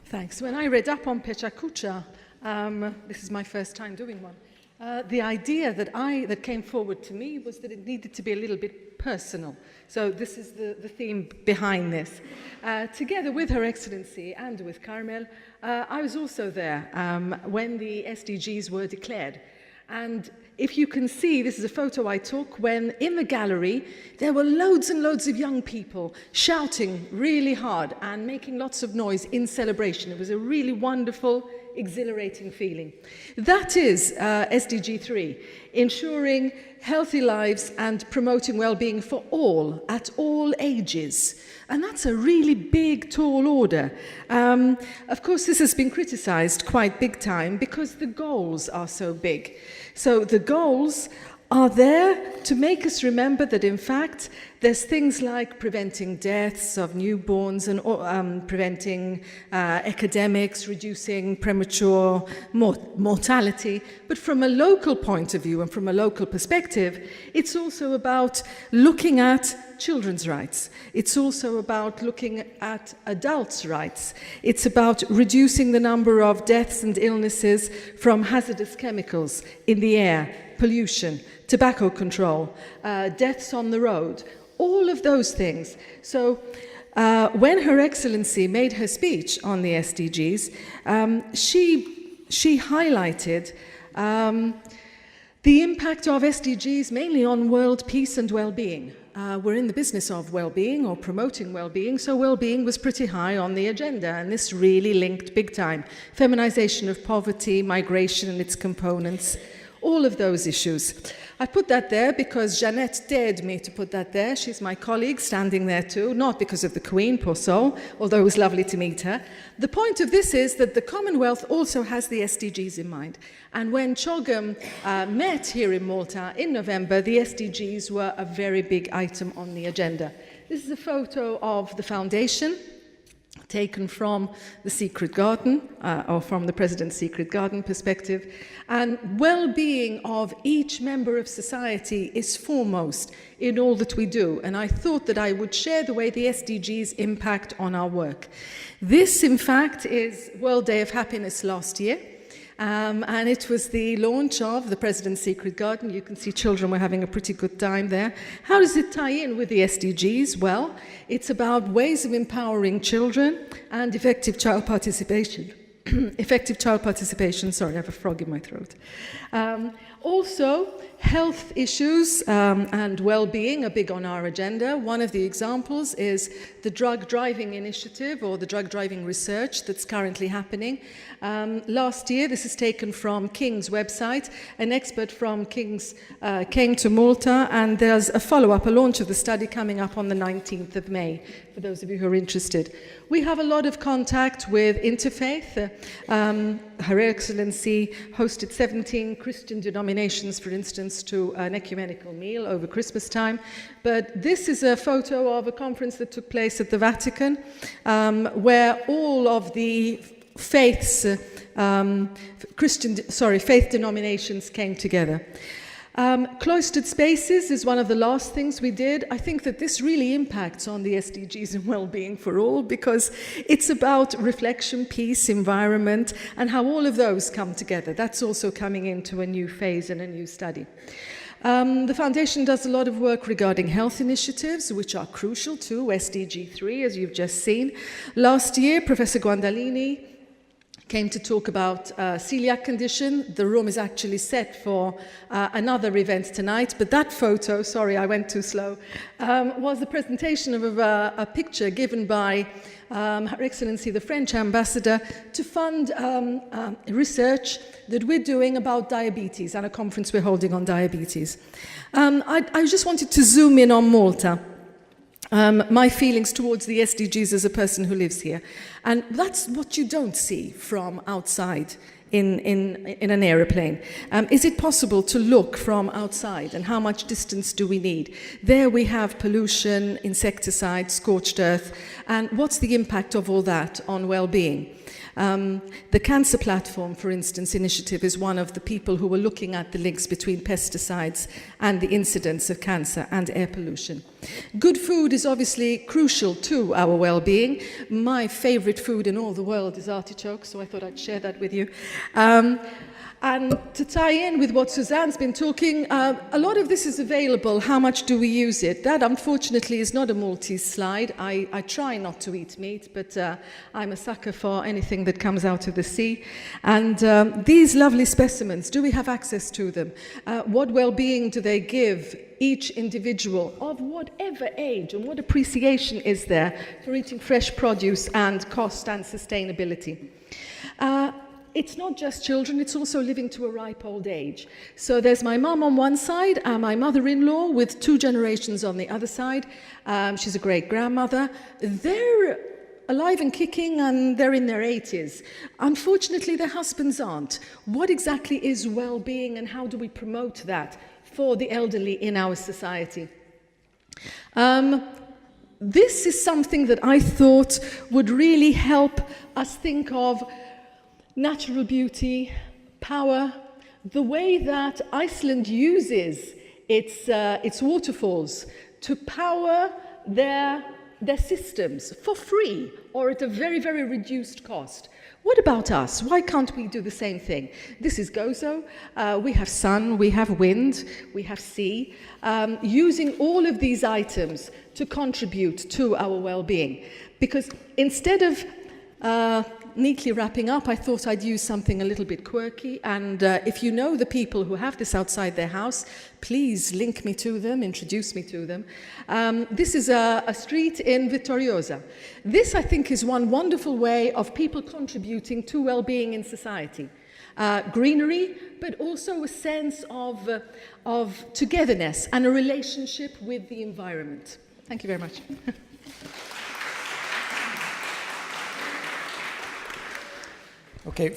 Thanks. When I read up on Pechacucha, this is my first time doing one, the idea that came forward to me was that it needed to be a little bit personal. So this is the theme behind this. Together with Her Excellency and with Carmel, I was also there when the SDGs were declared. And if you can see, this is a photo I took when in the gallery there were loads and loads of young people shouting really hard and making lots of noise in celebration. It was a really wonderful, exhilarating feeling. That is SDG 3, ensuring healthy lives and promoting well-being for all, at all ages. And that's a really big, tall order. Of course, this has been criticized quite big time because the goals are so big. So the goals are there to make us remember that, in fact, there's things like preventing deaths of newborns and preventing epidemics, reducing premature mortality. But from a local point of view and from a local perspective, it's also about looking at children's rights. It's also about looking at adults' rights. It's about reducing the number of deaths and illnesses from hazardous chemicals in the air, pollution, tobacco control, deaths on the road, all of those things. So when Her Excellency made her speech on the SDGs, she highlighted the impact of SDGs mainly on world peace and well-being. We're in the business of well-being or promoting well-being, so well-being was pretty high on the agenda, and this really linked big time. Feminization of poverty, migration and its components, all of those issues. I put that there because Jeannette dared me to put that there. She's my colleague standing there too, not because of the Queen, poor soul, although it was lovely to meet her. The point of this is that the Commonwealth also has the SDGs in mind. And when CHOGM met here in Malta in November, the SDGs were a very big item on the agenda. This is a photo of the foundation, taken from the secret garden, or from the President's secret garden perspective. And well-being of each member of society is foremost in all that we do. And I thought that I would share the way the SDGs impact on our work. This, in fact, is World Day of Happiness last year. And it was the launch of the President's Secret Garden. You can see children were having a pretty good time there. How does it tie in with the SDGs? Well, it's about ways of empowering children and effective child participation. Effective child participation, sorry, I have a frog in my throat. Also, health issues and well-being are big on our agenda. One of the examples is the drug driving initiative or the drug driving research that's currently happening. Last year, this is taken from King's website. An expert from King's came to Malta, and there's a follow-up, a launch of the study coming up on the 19th of May, for those of you who are interested. We have a lot of contact with interfaith. Her Excellency hosted 17 Christian denominations, for instance, to an ecumenical meal over Christmas time. But this is a photo of a conference that took place at the Vatican, where all of the faiths, faith denominations came together. Cloistered spaces is one of the last things we did. I think that this really impacts on the SDGs and well-being for all, because it's about reflection, peace, environment, and how all of those come together. That's also coming into a new phase and a new study. The Foundation does a lot of work regarding health initiatives, which are crucial to SDG 3, as you've just seen. Last year, Professor Guandalini came to talk about celiac condition. The room is actually set for another event tonight, but that photo, sorry, I went too slow, was the presentation of a picture given by Her Excellency the French Ambassador to fund research that we're doing about diabetes and a conference we're holding on diabetes. I just wanted to zoom in on Malta. My feelings towards the SDGs as a person who lives here. And that's what you don't see from outside in an aeroplane. Is it possible to look from outside, and how much distance do we need? There we have pollution, insecticides, scorched earth, and what's the impact of all that on well-being? The Cancer Platform, for instance, initiative is one of the people who were looking at the links between pesticides and the incidence of cancer and air pollution. Good food is obviously crucial to our well-being. My favorite food in all the world is artichoke, so I thought I'd share that with you. And to tie in with what Suzanne's been talking, a lot of this is available. How much do we use it? That, unfortunately, is not a Maltese slide. I try not to eat meat, but I'm a sucker for anything that comes out of the sea. And these lovely specimens, do we have access to them? What well-being do they give each individual of whatever age, and what appreciation is there for eating fresh produce and cost and sustainability? It's not just children, it's also living to a ripe old age. So there's my mum on one side, and my mother-in-law with 2 generations on the other side. She's a great-grandmother. They're alive and kicking, and they're in their 80s. Unfortunately, their husbands aren't. What exactly is well-being, and how do we promote that for the elderly in our society? This is something that I thought would really help us think of natural beauty, power, the way that Iceland uses its waterfalls to power their systems for free or at a very, very reduced cost. What about us? Why can't we do the same thing? This is Gozo. We have sun, we have wind, we have sea, using all of these items to contribute to our well-being. Because instead of neatly wrapping up, I thought I'd use something a little bit quirky, and if you know the people who have this outside their house, please link me to them, introduce me to them. This is a street in Vittoriosa. This, I think, is one wonderful way of people contributing to well-being in society. Greenery, but also a sense of togetherness and a relationship with the environment. Thank you very much. Okay.